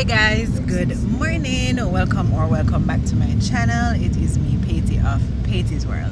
Hey guys, good morning. Welcome back to my channel. It is me, Patty of Patty's World.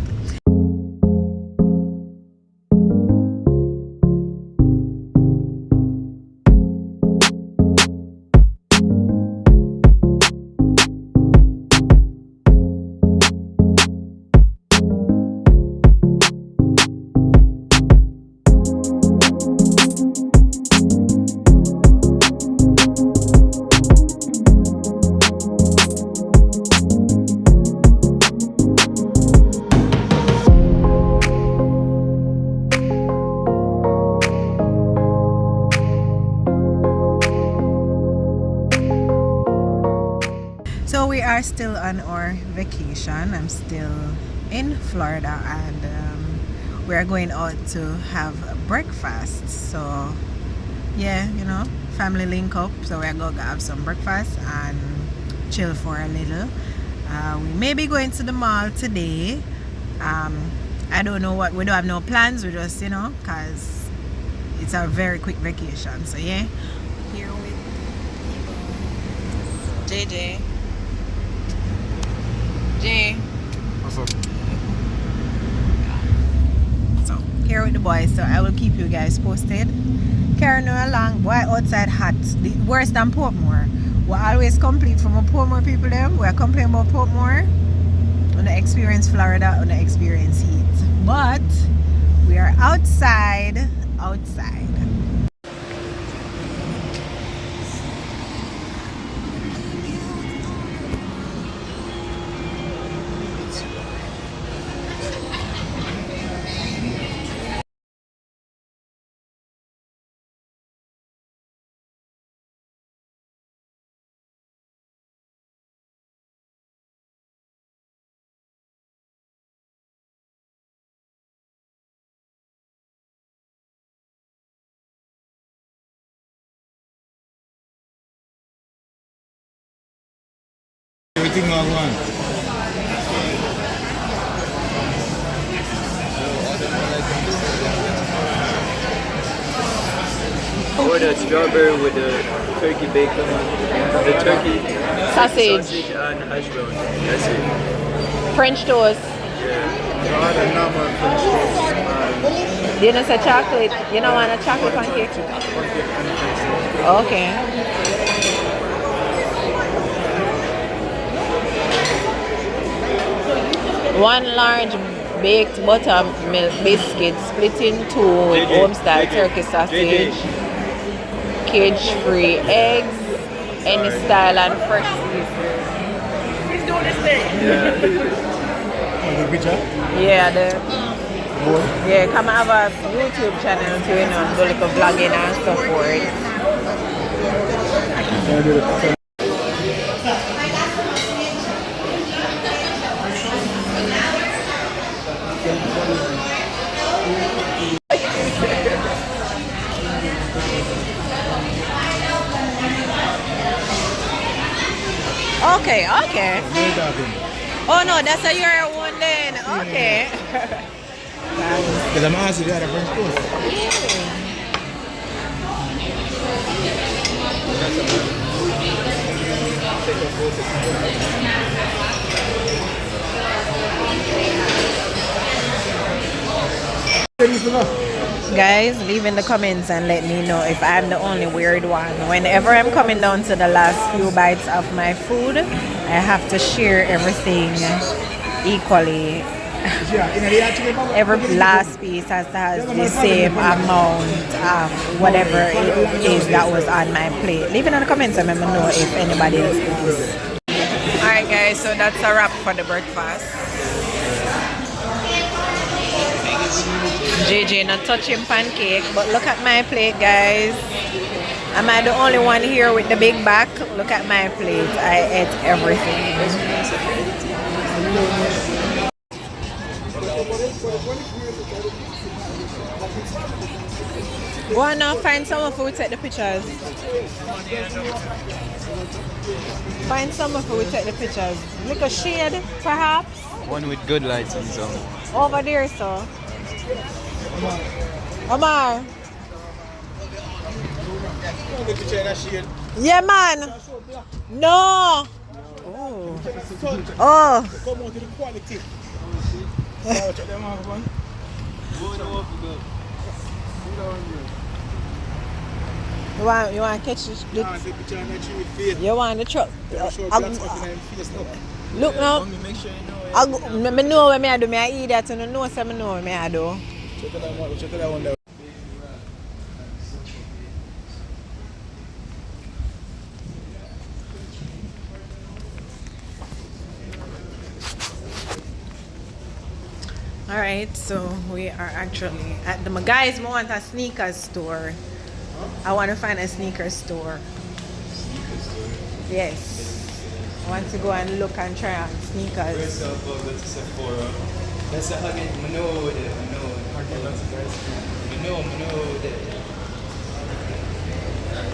So we are still on our vacation. I'm still in Florida and we are going out to have breakfast. So yeah, you know, family link up. So we're going to have some breakfast and chill for a little. We may be going to the mall today. I don't know what, we don't have no plans. We just, you know, because it's a very quick vacation. So yeah, here with JJ. Jay. What's up? So here with the boys, so I will keep you guys posted. Carrying along, boy, outside hot, the worse than Portmore. We always complain from a Portmore people them. We are complaining about Portmore on the experience Florida, on the experience heat. But we are outside. Everything on one. Order strawberry with the turkey bacon, the turkey Sausage, and hash brown. That's it. French toast. Yeah. Order normal French toast. You know, say chocolate. You don't want a chocolate pancake? Okay. One large baked buttermilk biscuit split in two with home-style turkey sausage, cage-free eggs, any style and fresh seafood. He's doing this thing. The picture? Yeah, Boy. yeah, come have a YouTube channel to, you know, do like a vlogging and stuff for it. Can I do the picture? Okay. Oh no, that's a your one then. Okay. Because I'm asking the other French toast. Guys, leave in the comments and let me know if I'm the only weird one. Whenever I'm coming down to the last few bites of my food, I have to share everything equally. Every last piece has to have the same amount of whatever it is that was on my plate. Leave it in the comments and let me know if anybody else does. Alright guys, so that's a wrap for the breakfast. JJ not touching pancake, but look at my plate, guys. Am I the only one here with the big back? Look at my plate. I ate everything. Go on now, find someone who will take the pictures. Find someone who will take the pictures. Look a shade, perhaps. One with good lights and some. Over there, so. Omar. Yeah, man. No. Oh. Oh. Come out to the quality. You want to catch this? You want the truck? Look now. Make sure you know I know what I do. I eat that and I know what I know what I do. Check that one there. Alright, so we are actually at the guys. I want a sneakers store. I want to find a sneaker store. Yes. I want to go and look and try on sneakers. That's a hugging Mano.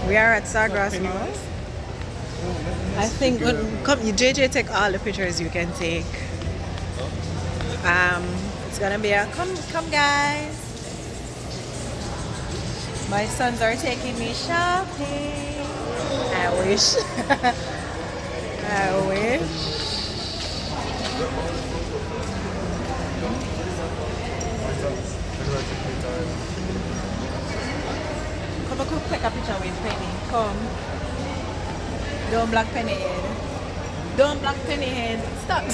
We are at Sawgrass Mall. I think come JJ take all the pictures you can take. It's gonna be a come guys. My sons are taking me shopping. I wish. I wish. Come on, take a picture with Penny. Come. Don't block Penny head. Don't block Penny head. Stop.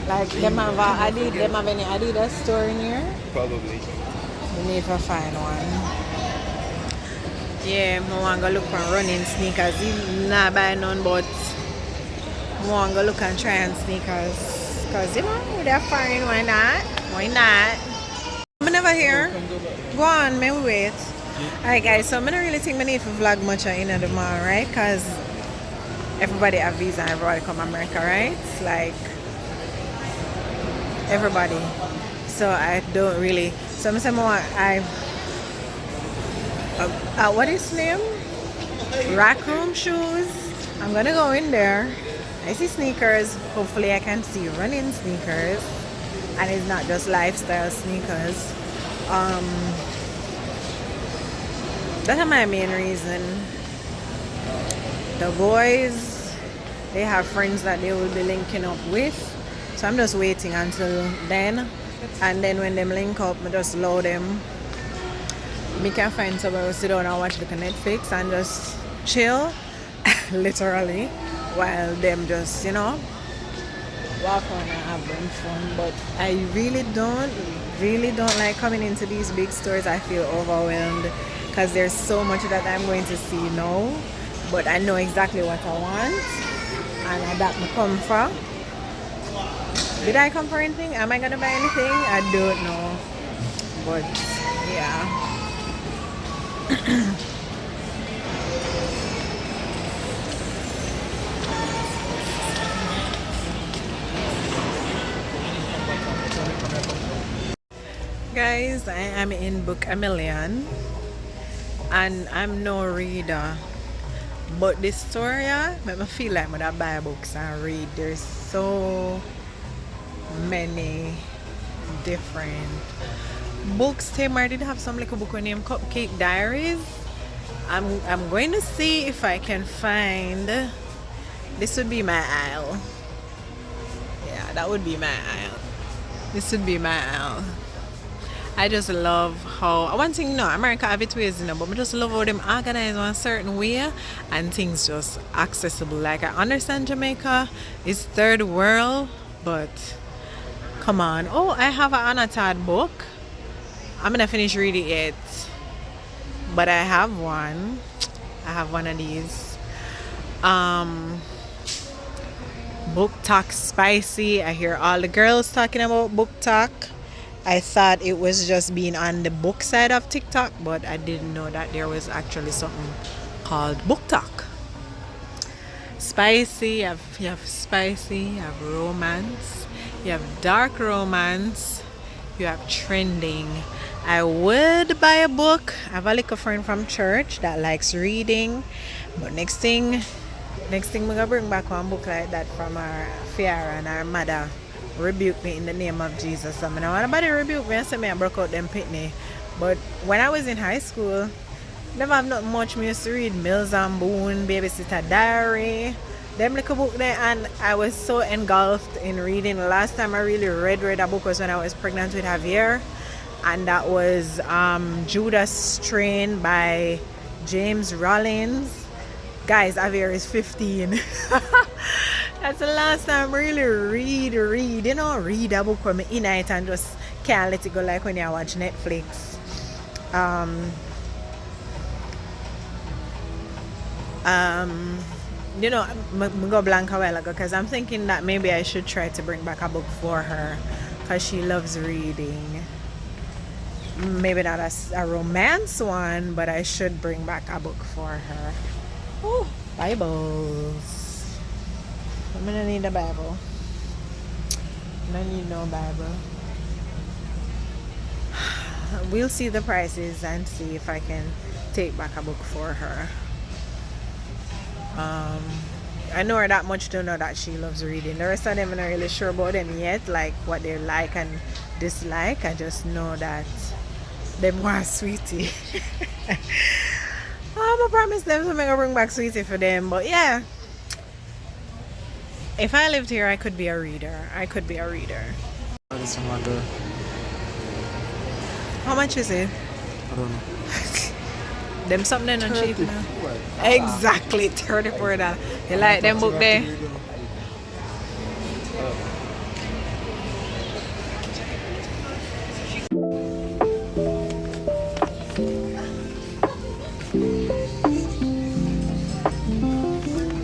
Like them have any Adidas store in here? Probably. We need to find one. Yeah, I want to go look for running sneakers. Not buy none, but I want to go look and try on sneakers. Because they're fine, why not? Why not? I'm never here. Go on, may we wait. Alright guys, so I don't really think I need to vlog much in the mall, right? Because everybody have visa and everybody come America, right? Like everybody. So I don't really. So I'm saying what is name? Rack room shoes. I'm gonna go in there. I see sneakers. Hopefully I can see running sneakers, and it's not just lifestyle sneakers. That's my main reason. The boys, they have friends that they will be linking up with. So I'm just waiting until then, and then when them link up, I just load them. Me can find somewhere to sit down and watch the Netflix and just chill, literally, while them just, walk on and have them fun. But I really don't like coming into these big stores. I feel overwhelmed because there's so much that I'm going to see now. But I know exactly what I want, and that me come for. Did I come for anything? Am I gonna buy anything? I don't know. But yeah. Guys, I am in Book a Million and I'm no reader. But this story make me feel like I buy books and read. There's so many different books. Tamar did have some little book named Cupcake Diaries. I'm going to see if I can find. This would be my aisle. Yeah, that would be my aisle. This would be my aisle. I just love how one thing America have it ways, but I just love how them organize one certain way and things just accessible. Like I understand Jamaica is third world, but come on. Oh, I have an annotated book. I'm gonna finish reading it, but I have one. I have one of these. Book Talk Spicy. I hear all the girls talking about Book Talk. I thought it was just being on the book side of TikTok, but I didn't know that there was actually something called Book Talk. Spicy, you have spicy, you have romance, you have dark romance, you have trending. I would buy a book. I have a little friend from church that likes reading, but next thing we're gonna bring back one book like that from our Fiara and our mother rebuke me in the name of Jesus. So I don't want nobody rebuke me and say me I broke out them pitney. But when I was in high school, never have not much. Me used to read Mills and Boone, Babysitter Diary, them little book there, and I was so engulfed in reading. The last time I really read a book was when I was pregnant with Javier, and that was Judas Strain by James Rollins. Guys, Javier is 15. That's the last time I really read. You know, read a book from in it and just can't let it go like when you watch Netflix. You know, I go blank a while ago because I'm thinking that maybe I should try to bring back a book for her because she loves reading. Maybe not a romance one, but I should bring back a book for her. Oh, Bibles. I'm gonna need a Bible. I don't need no Bible. We'll see the prices and see if I can take back a book for her. I know her that much to know that she loves reading. The rest of them I'm not really sure about them yet, like what they like and dislike. I just know that them want sweetie. I promise them to make bring back sweetie for them. But yeah, if I lived here, I could be a reader. This one, girl. How much is it? I don't know. Them something on cheap now. Exactly, $34. You like them book there?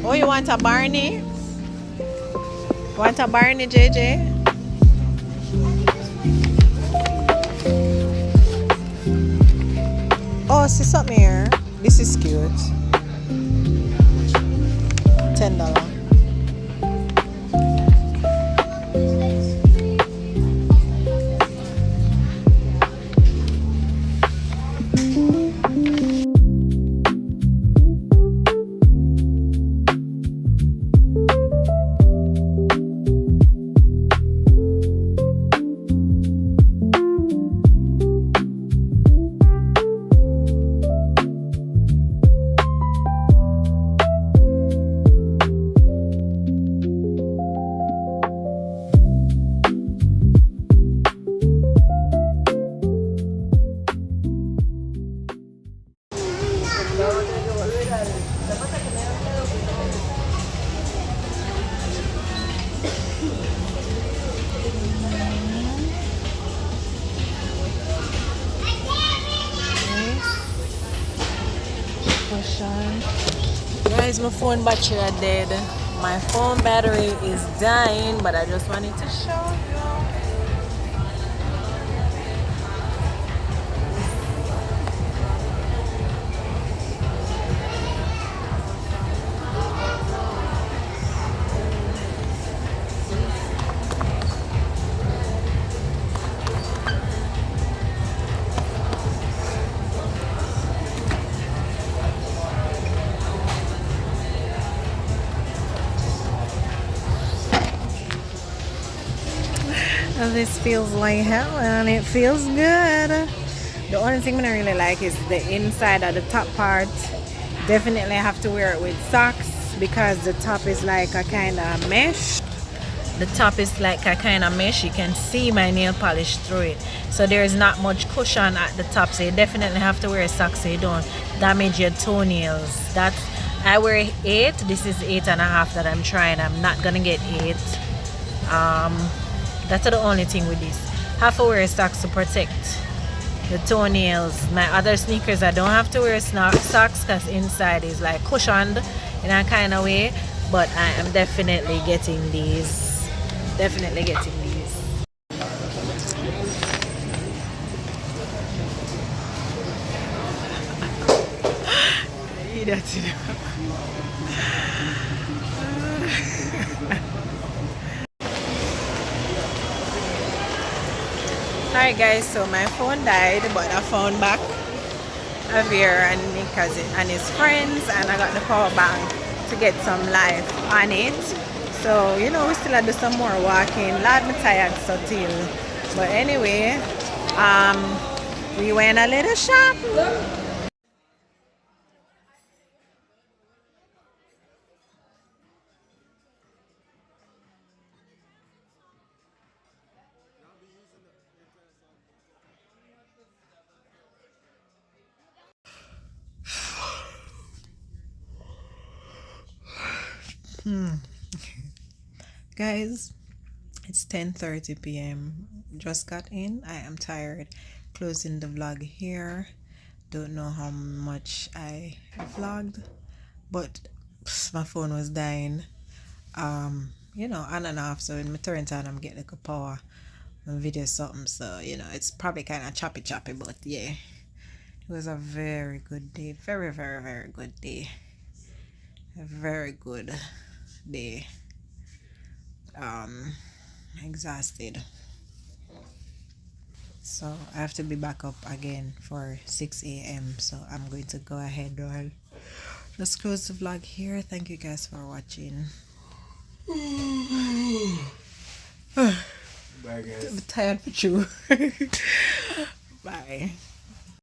Oh, you want a Barney? Want a Barney, JJ? Oh, see something here. This is cute. $10. Guys, my phone battery are dead. My phone battery is dying, but I just wanted to show you. This feels like hell and it feels good. The only thing I really like is the inside of the top part. Definitely have to wear it with socks because the top is like a kind of mesh. The top is like a kind of mesh. You can see my nail polish through it. So there is not much cushion at the top. So you definitely have to wear socks so you don't damage your toenails. I wear 8. This is 8.5 that I'm trying. I'm not gonna get 8. That's the only thing with this. Have to wear socks to protect the toenails. My other sneakers I don't have to wear socks because inside is like cushioned in a kind of way. But I am definitely getting these. Definitely getting these. Alright guys, so my phone died, but I found back Javier and my cousin and his friends, and I got the power bank to get some life on it. So, you know, we still have to do some more walking. Lord, me tired so till. But anyway, we went a little shopping. Guys, it's 10:30 p.m. Just got in. I am tired. Closing the vlog here. Don't know how much I vlogged, but my phone was dying. You know, on and off. So when I turn it on, I'm getting like a power. My video something. So you know, it's probably kind of choppy, but yeah, it was a very good day. Very, very, very good day. A very good day. Exhausted. So I have to be back up again for 6 a.m. So I'm going to go ahead and just close the vlog here. Thank you guys for watching. Bye guys. I'm tired for you. Bye.